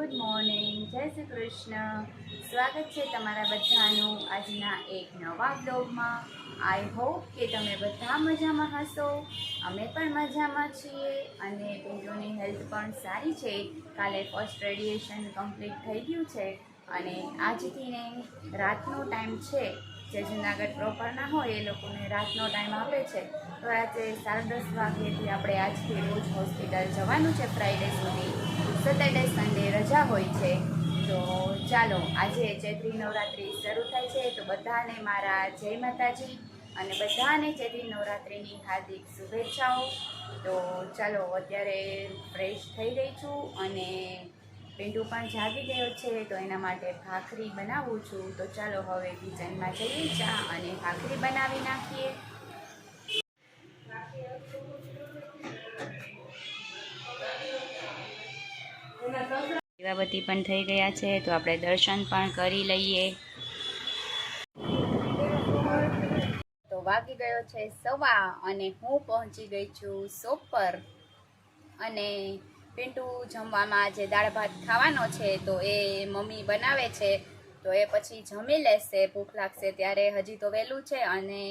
Good morning, જય શ્રી કૃષ્ણ. સ્વાગત છે તમારા બધાનું આજના એક નવા બ્લોગમાં. આઈ હોપ કે તમે બધા મજામાં હશો. અમે પણ મજામાં છીએ અને પિન્ટુની હેલ્થ પણ સારી છે. કાલે ફર્સ્ટ રેડિયેશન કમ્પ્લીટ થઈ ગયું છે અને આજથી ને રાતનો ટાઈમ છે. જે જૂનાગઢ પ્રોપરના હોય એ લોકોને રાતનો ટાઈમ આપે છે. તો રાત્રે 10:30 વાગ્યેથી આપણે આજથી રોજ હોસ્પિટલ જવાનું છે. ફ્રાઈડે સુધી, સેટરડે સન્ડે રજા હોય છે. તો ચાલો, આજે ચૈત્રી નવરાત્રિ શરૂ થાય છે. તો બધાને મારા જય માતાજી અને બધાને ચૈત્રી નવરાત્રિની હાર્દિક શુભેચ્છાઓ. તો ચાલો, અત્યારે ફ્રેશ થઈ ગઈ છું અને પિન્ટુ પણ જાગી ગયો છે. તો એના માટે ભાખરી બનાવું છું. તો ચાલો હવે કિચનમાં જઈએ, ચા અને ભાખરી બનાવી નાખીએ. દીવાબત્તી પણ થઈ ગયા છે, તો આપણે દર્શન પણ કરી લઈએ. તો વાગી ગયો છે 1:15 અને હું પહોંચી ગઈ છું શોપ પર. અને પિન્ટુ જમવામાં જે દાળ ભાત ખાવાનો છે તો એ મમ્મી બનાવે છે. તો એ પછી જમી લેશે, ભૂખ લાગશે ત્યારે. હજી તો વહેલું છે અને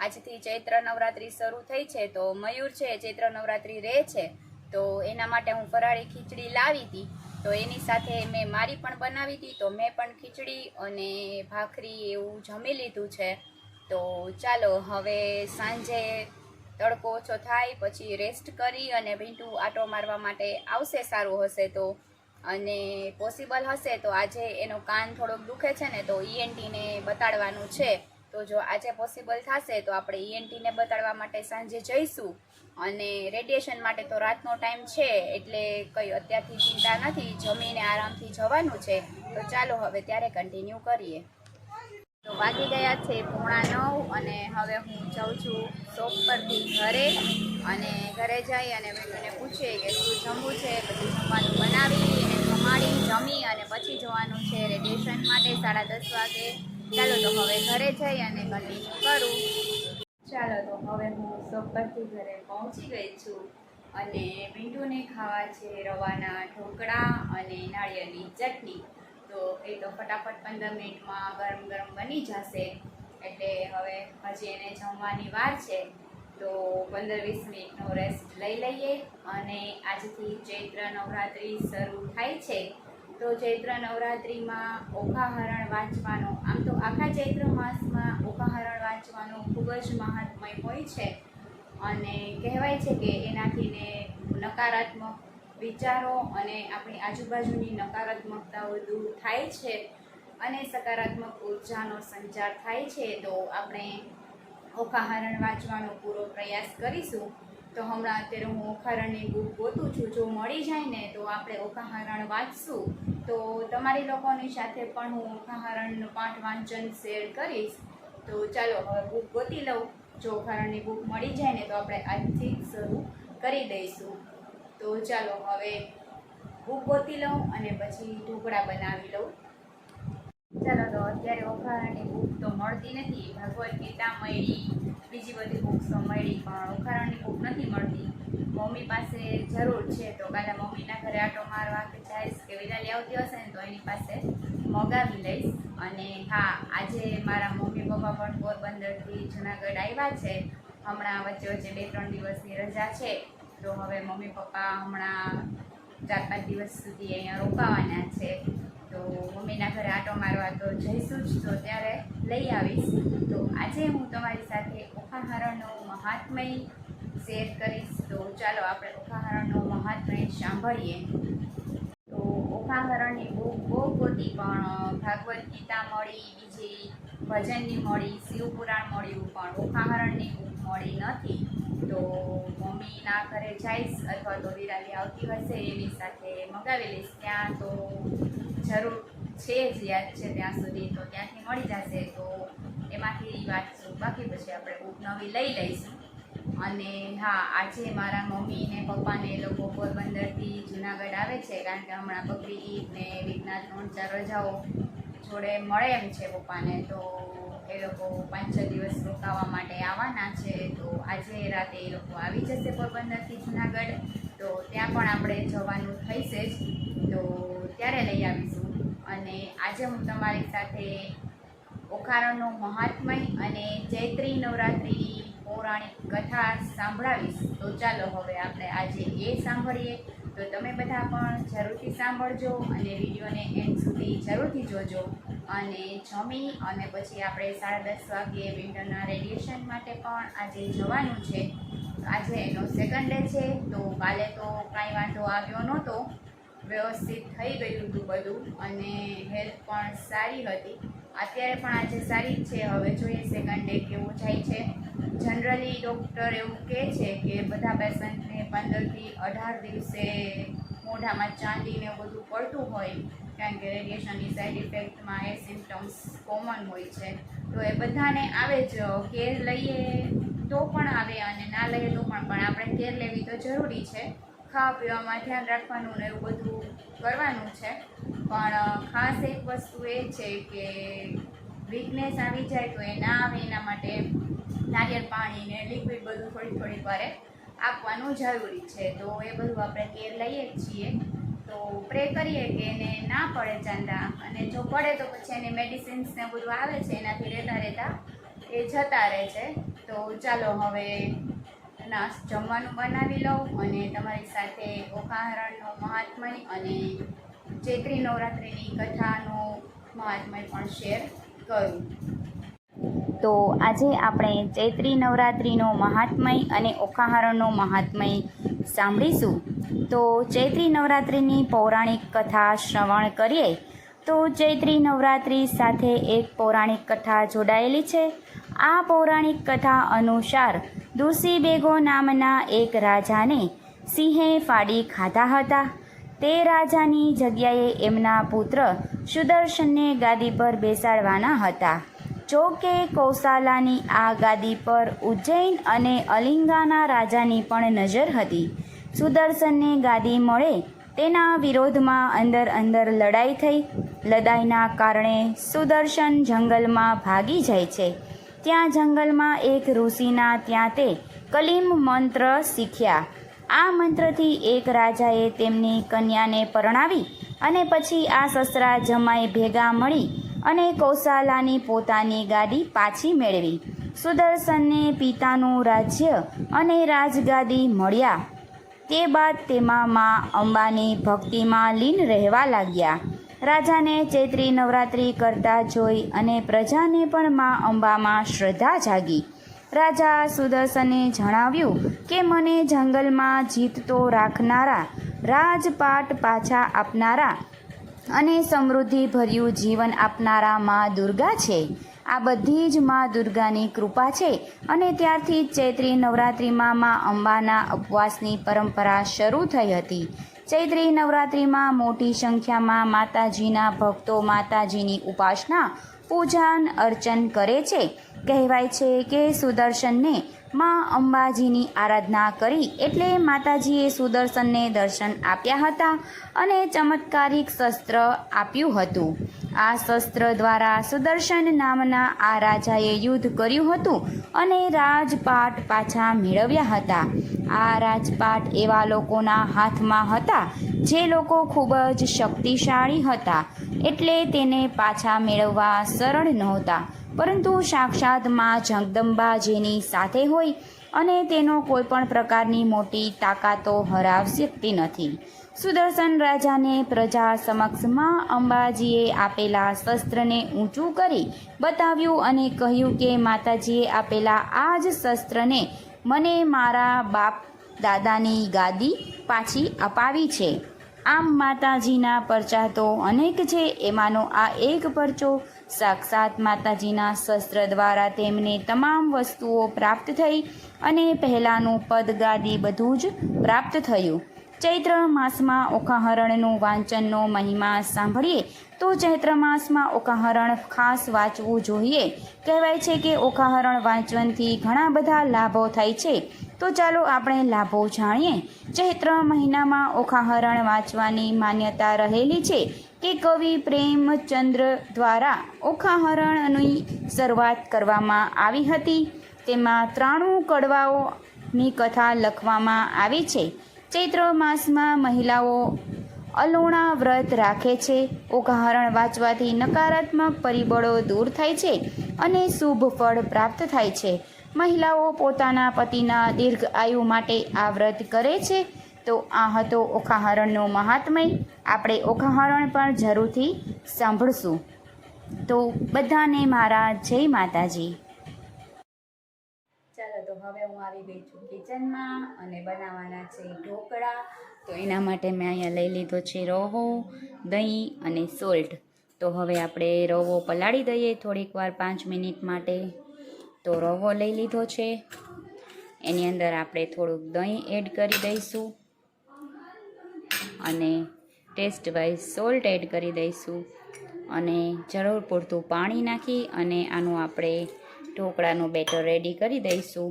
આજથી ચૈત્ર નવરાત્રિ શરૂ થઈ છે. તો મયુર છે ચૈત્ર નવરાત્રિ રહે છે, તો એના માટે હું ફરાળી ખીચડી લાવી હતી. તો એની સાથે મેં મારી પણ બનાવી હતી. તો મેં પણ ખીચડી અને ભાખરી એવું જમી લીધું છે. તો ચાલો હવે સાંજે તડકો ઓછો થાય પછી રેસ્ટ કરી અને પિન્ટુ આટો મારવા માટે આવશે, સારું હશે તો. અને પોસિબલ હશે તો આજે એનો કાન થોડોક દુખે છે ને, તો ઈએનટીને બતાડવાનું છે. તો જો આજે પોસિબલ થશે તો આપણે ઈએનટીને બતાડવા માટે સાંજે જઈશું. અને રેડિયેશન માટે તો રાતનો ટાઈમ છે એટલે કંઈ અત્યારથી ચિંતા નથી, જમીને આરામથી જવાનું છે. તો ચાલો હવે ત્યારે કન્ટિન્યુ કરીએ. તો વાગી ગયા છે 8:45 અને હવે હું જાઉં છું શોપ પરથી ઘરે. અને ઘરે જઈ અને બેનને પૂછીએ કે શું જમવું છે. પછી જમવાનું બનાવી અને જમાડી જમી અને પછી જવાનું છે રેડિયેશન માટે 10:30 વાગે. ચાલો તો હવે ઘરે જઈ અને કન્ટિન્યુ કરું. ચાલો તો હવે હું શોપ પરથી ઘરે પહોંચી ગઈ છું અને પિન્ટુને ખાવા છે રવાના ઢોકળા અને નાળિયેરની ચટણી. તો એ તો ફટાફટ 15 મિનિટમાં ગરમ ગરમ બની જશે. એટલે હવે હજી એને જમવાની વાર છે. તો 15-20 મિનિટનો રેસ્ટ લઈ લઈએ. અને આજથી ચૈત્ર નવરાત્રિ શરૂ થાય છે. તો ચૈત્ર નવરાત્રિમાં ઓઘાહરણ વાંચવાનો, આમ તો આખા ચૈત્ર માસમાં ઓઘાહરણ વાંચવાનો ખૂબ જ મહાત્મય હોય છે. અને કહેવાય છે કે એનાથીને નકારાત્મક વિચારો અને આપણી આજુબાજુની નકારાત્મકતાઓ દૂર થાય છે અને સકારાત્મક ઉર્જાનો સંચાર થાય છે. તો આપણે ઓઘાહરણ વાંચવાનો પૂરો પ્રયાસ કરીશું. તો હમણાં અત્યારે હું ઓઘાહરણની બુક ગોતું છું. જો મળી જાય ને તો આપણે ઓઘાહરણ વાંચશું. તો તમારી લોકોની સાથે પણ હું ઓઘાહરણનું પાઠ વાંચન શેર કરીશ. તો ચાલો હવે બુક ગોતી લઉં. જો ઓઘાહરણની બુક મળી જાય ને તો આપણે આજથી જ શરૂ કરી દઈશું. તો ચાલો હવે બુક ગોતી લઉં અને પછી ઢોકળા બનાવી લઉં. ચાલો તો અત્યારે ઓઘાહરણની બુક તો મળતી નથી. ભગવદ્ ગીતા મળી, બીજી બધી બુક્સ તો મળી, પણ ઓઘાહરણની બુક નથી મળતી. મમ્મી પાસે જરૂર છે. તો કાલે મમ્મીના ઘરે આટો મારવા કે જઈશ કે વિરાલી આવતી હશે ને તો એની પાસે મગાવી લઈશ. અને હા, આજે મારા મમ્મી પપ્પા પણ પોરબંદરથી જૂનાગઢ આવ્યા છે. હમણાં વચ્ચે વચ્ચે 2-3 દિવસની રજા છે. તો હવે મમ્મી પપ્પા હમણાં 4-5 દિવસ સુધી અહીંયા રોકાવાના છે. તો મમ્મીના ઘરે આટો મારવા તો જઈશું જ, તો ત્યારે લઈ આવીશ. તો આજે હું તમારી સાથે ઓઘાહરણનું મહાત્મય શેર કરીશ. તો ચાલો આપણે ઓઘાહરણનું મહાત્મય સાંભળીએ. તો ઓઘાહરણની બુક બહુ ગોતી પણ ભાગવદ્ ગીતા મળી, બીજી ભજનની મળી, શિવપુરાણ મળ્યું, પણ ઓઘાહરણની બુક મળી નથી. તો મમ્મીના ઘરે જઈશ અથવા તો વિરાલી આવતી હશે એની સાથે મગાવી લઈશ. ત્યાં તો જરૂર છે જ, યાદ છે ત્યાં સુધી, તો ત્યાંથી મળી જશે. તો એમાંથી વાંચશું, બાકી પછી આપણે બુક નવી લઈ લઈશું. અને હા, આજે મારા મમ્મી ને પપ્પાને એ લોકો પોરબંદરથી જૂનાગઢ આવે છે, કારણ કે હમણાં બકરી ઈદ ને વીકના 3-4 રજાઓ જોડે મળે એમ છે પપ્પાને. તો એ લોકો 5-6 દિવસ રોકાવા માટે આવવાના છે. તો આજે રાતે એ લોકો આવી જશે પોરબંદરથી જૂનાગઢ. તો ત્યાં પણ આપણે જવાનું થઈશે જ. તો તો ત્યારે લઈ આવીશું. અને આજે હું તમારી સાથે ઓખારણનું મહાત્મય અને ચૈત્રી નવરાત્રિની પૌરાણિક કથા સંભળાવીશ. તો ચાલો હવે આપણે આજે એ સાંભળીએ. તો તમે બધા પણ જરૂરથી સાંભળજો અને વિડીયોને એન્ડ સુધી જરૂરથી જોજો. અને જમી અને પછી આપણે 10:30 વાગ્યે વિન્ટરના રેડિયેશન માટે પણ આજે જવાનું છે. આજે એનો સેકન્ડ ડે છે. તો કાલે તો કાંઈ વાંધો આવ્યો નહોતો, વ્યવસ્થિત થઈ ગયું હતું બધું અને હેલ્થ પણ સારી હતી. અત્યારે પણ આજે સારી જ છે. હવે જોઈએ સેકન્ડ ડે કેવું જાય છે. જનરલી ડૉક્ટર એવું કહે છે કે બધા પેશન્ટને 15થી 18 દિવસે મોઢામાં ચાંદીને બધું પડતું હોય, કારણ કે રેડિયેશનની સાઈડ ઇફેક્ટમાં એ સિમ્ટમ્સ કોમન હોય છે. તો એ બધાને આવે જ, કેર લઈએ તો પણ આવે અને ના લઈએ તો પણ આપણે કેર લેવી તો જરૂરી છે. ખાવા પીવામાં ધ્યાન રાખવાનું ને એવું બધું કરવાનું છે. પણ ખાસ એક વસ્તુ એ છે કે વીકનેસ આવી જાય તો એ ના આવે એના માટે નારિયેળ પાણી ને લિક્વિડ બધું થોડી વારે આપવાનું જરૂરી છે. તો એ બધું આપણે કેર લઈએ જ છીએ. તો પ્રે કરીએ કે એને ના પડે ચાંદા, અને જો પડે તો પછી એની મેડિસિન્સ ને બધું આવે છે, એનાથી રહેતા એ જતા રહે છે. તો ચાલો હવે જમવાનું બનાવી લઉં અને તમારી સાથે ઓખાહરણનું મહાત્મય અને ચૈત્રી નવરાત્રિની કથાનું મહાત્મય પણ શેર કરું. તો આજે આપણે ચૈત્રી નવરાત્રિનો મહાત્મય અને ઓખાહરણનો મહાત્મય સાંભળીશું. તો ચૈત્રી નવરાત્રિની પૌરાણિક કથા શ્રવણ કરીએ. તો ચૈત્રી નવરાત્રિ સાથે એક પૌરાણિક કથા જોડાયેલી છે. આ પૌરાણિક કથા અનુસાર દુર્સીબેગો નામના એક રાજાને સિંહે ફાડી ખાધા હતા. તે રાજાની જગ્યાએ એમના પુત્ર સુદર્શનને ગાદી પર બેસાડવાના હતા. જો કે કૌશલાની આ ગાદી પર ઉજ્જૈન અને અલિંગાના રાજાની પણ નજર હતી. સુદર્શનને ગાદી મળે તેના વિરોધમાં અંદર લડાઈ થઈ. લડાઈના કારણે સુદર્શન જંગલમાં ભાગી જાય છે. ત્યાં જંગલમાં એક ઋષિના ત્યાં તે કલીમ મંત્ર શીખ્યા. આ મંત્રથી એક રાજાએ તેમની કન્યાને પરણાવી અને પછી આ સસરા જમાઈ ભેગા મળી અને કૌશલાની પોતાની ગાદી પાછી મેળવી. સુદર્શનને પિતાનું રાજ્ય અને રાજગાદી મળ્યા. તે બાદ તેમાં મા અંબાની ભક્તિમાં લીન રહેવા લાગ્યા. રાજાને ચૈત્રી નવરાત્રિ કરતા જોઈ અને પ્રજાને પણ મા અંબામાં શ્રદ્ધા જાગી. રાજા સુદર્શને જણાવ્યું કે મને જંગલમાં જીતતો રાખનારા, રાજપાટ પાછા આપનારા અને સમૃદ્ધિભર્યું જીવન આપનારા મા દુર્ગા છે. આ બધી જ મા દુર્ગાની કૃપા છે. અને ત્યારથી જ ચૈત્રી નવરાત્રિમાં મા અંબાના ઉપવાસની પરંપરા શરૂ થઈ હતી. ચૈત્રી નવરાત્રિમાં મોટી સંખ્યામાં માતાજીના ભક્તો માતાજીની ઉપાસના, પૂજન અર્ચન કરે છે. કહેવાય છે કે સુદર્શનને મા અંબાજીની આરાધના કરી એટલે માતાજીએ સુદર્શનને દર્શન આપ્યા હતા અને ચમત્કારિક શસ્ત્ર આપ્યું હતું. આ શસ્ત્ર દ્વારા સુદર્શન નામના આ રાજાએ યુદ્ધ કર્યું હતું અને રાજપાટ પાછા મેળવ્યા હતા. આ રાજપાટ એવા લોકોના હાથમાં હતા જે લોકો ખૂબ જ શક્તિશાળી હતા, એટલે તેને પાછા મેળવવા સરળ નહોતા. પરંતુ સાક્ષાત મા જગદંબા જેની સાથે હોય અને તેનો કોઈ પણ પ્રકારની મોટી તાકાતો હરાવી શકતી નથી. સુદર્શન રાજાને પ્રજા સમક્ષ મા અંબાજીએ આપેલા શસ્ત્રને ઊંચું કરી બતાવ્યું અને કહ્યું કે માતાજીએ આપેલા આ જ શસ્ત્રને મને મારા બાપ દાદાની ગાદી પાછી અપાવી છે. આમ માતાજીના પરચા તો અનેક છે, એમાંનો આ એક પરચો સાક્ષાત માતાજીના શસ્ત્ર દ્વારા તેમને તમામ વસ્તુઓ પ્રાપ્ત થઈ અને પહેલાંનું પદ ગાદી બધું જ પ્રાપ્ત થયું. ચૈત્ર માસમાં ઓખાહરણનું વાંચનનો મહિમા સાંભળીએ તો ચૈત્ર માસમાં ઓખાહરણ ખાસ વાંચવું જોઈએ. કહેવાય છે કે ઓખાહરણ વાંચવાથી ઘણા બધા લાભો થાય છે. તો ચાલો આપણે લાભો જાણીએ. ચૈત્ર મહિનામાં ઓખાહરણ વાંચવાની માન્યતા રહેલી છે કે કવિ પ્રેમચંદ્ર દ્વારા ઓખાહરણની શરૂઆત કરવામાં આવી હતી. તેમાં 93 કડવાઓની કથા લખવામાં આવી છે. ચૈત્ર માસમાં મહિલાઓ અલોણા વ્રત રાખે છે. ઓઘાહરણ વાંચવાથી નકારાત્મક પરિબળો દૂર થાય છે અને શુભ ફળ પ્રાપ્ત થાય છે. મહિલાઓ પોતાના પતિના દીર્ઘ આયુ માટે આ વ્રત કરે છે. તો આ હતો ઓઘાહરણનો મહાત્મય. આપણે ઓઘાહરણ પણ જરૂરથી સાંભળશું. તો બધાને મારા જય માતાજી. ચાલો, તો હવે હું આવી ગઈ છું કિચનમાં અને બનાવવાના છે ઢોકળા. તો એના માટે મેં અહીંયા લઈ લીધો છે રવો, દહીં અને સોલ્ટ. તો હવે આપણે રવો પલાળી દઈએ થોડીક વાર 5 મિનિટ માટે. તો રવો લઈ લીધો છે, એની અંદર આપણે થોડુંક દહીં એડ કરી દઈશું અને ટેસ્ટ વાઇઝ સોલ્ટ એડ કરી દઈશું અને જરૂર પૂરતું પાણી નાખી અને આનું આપણે ઢોકળાનું બેટર રેડી કરી દઈશું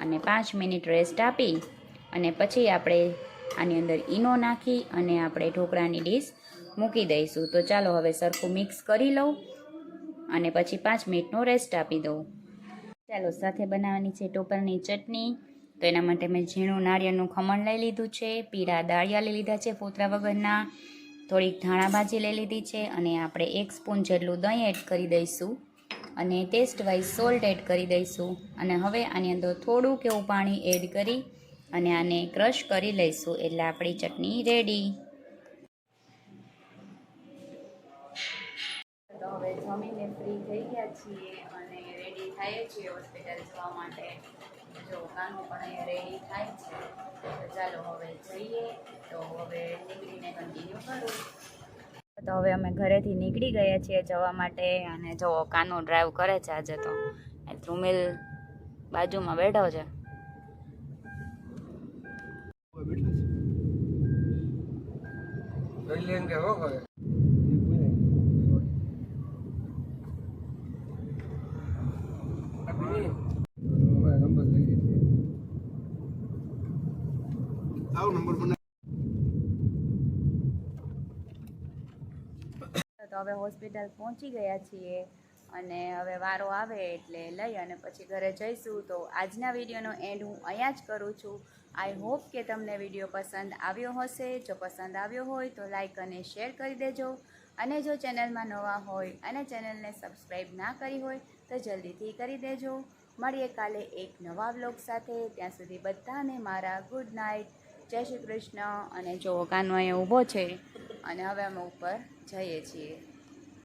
અને 5 મિનિટ રેસ્ટ આપી અને પછી આપણે આની અંદર ઈનો નાખી અને આપણે ઢોકળાની ડીશ મૂકી દઈશું. તો ચાલો હવે સરખું મિક્સ કરી લઉં અને પછી 5 મિનિટનો રેસ્ટ આપી દઉં. ચાલો, સાથે બનાવવાની છે ટોપરની ચટણી. તો એના માટે મેં ઝીણું નાળિયેરનું ખમણ લઈ લીધું છે, પીળા દાળિયા લઈ લીધા છે ફોતરા વગરના, થોડીક ધાણા ભાજી લઈ લીધી છે અને આપણે 1 સ્પૂન જેટલું દહીં એડ કરી દઈશું અને ટેસ્ટ વાઇઝ સોલ્ટ એડ કરી દઈશું અને હવે આની અંદર થોડુંક એવું પાણી એડ કરી અને આને ક્રશ કરી લઈશું એટલે આપણી ચટણી રેડી. તો હવે જમીને ફ્રી થઈ ગયા છીએ અને રેડી થાય છીએ હોસ્પિટલ જવા માટે. જો કાનું પણ અહીંયા રેડી થાય છે. તો ચાલો હવે જઈએ. તો હવે નીકળીને કન્ટિન્યુ કરું. તો હવે અમે ઘરેથી નીકળી ગયા છીએ જવા માટે અને જો કાનો ડ્રાઈવ કરે છે આજે. તો ધ્રુમિલ બાજુમાં બેઠો છે. તો હવે હોસ્પિટલ પહોંચી ગયા છીએ અને હવે વારો આવે એટલે લઈ અને પછી ઘરે જઈશું. તો આજના વિડીયોનો એન્ડ હું અહીંયા જ કરું છું. આઈ હોપ કે તમને વિડીયો પસંદ આવ્યો હશે. જો પસંદ આવ્યો હોય તો લાઈક અને શેર કરી દેજો અને જો ચેનલમાં નવા હોય અને ચેનલને સબસ્ક્રાઈબ ના કરી હોય તો જલ્દીથી કરી દેજો. મળીએ કાલે એક નવા વ્લોગ સાથે. ત્યાં સુધી બધાને મારા ગુડ નાઇટ, જય શ્રી કૃષ્ણ. અને જો કાનો અહીંયા ઊભો છે અને હવે અમે ઉપર જઈએ છીએ.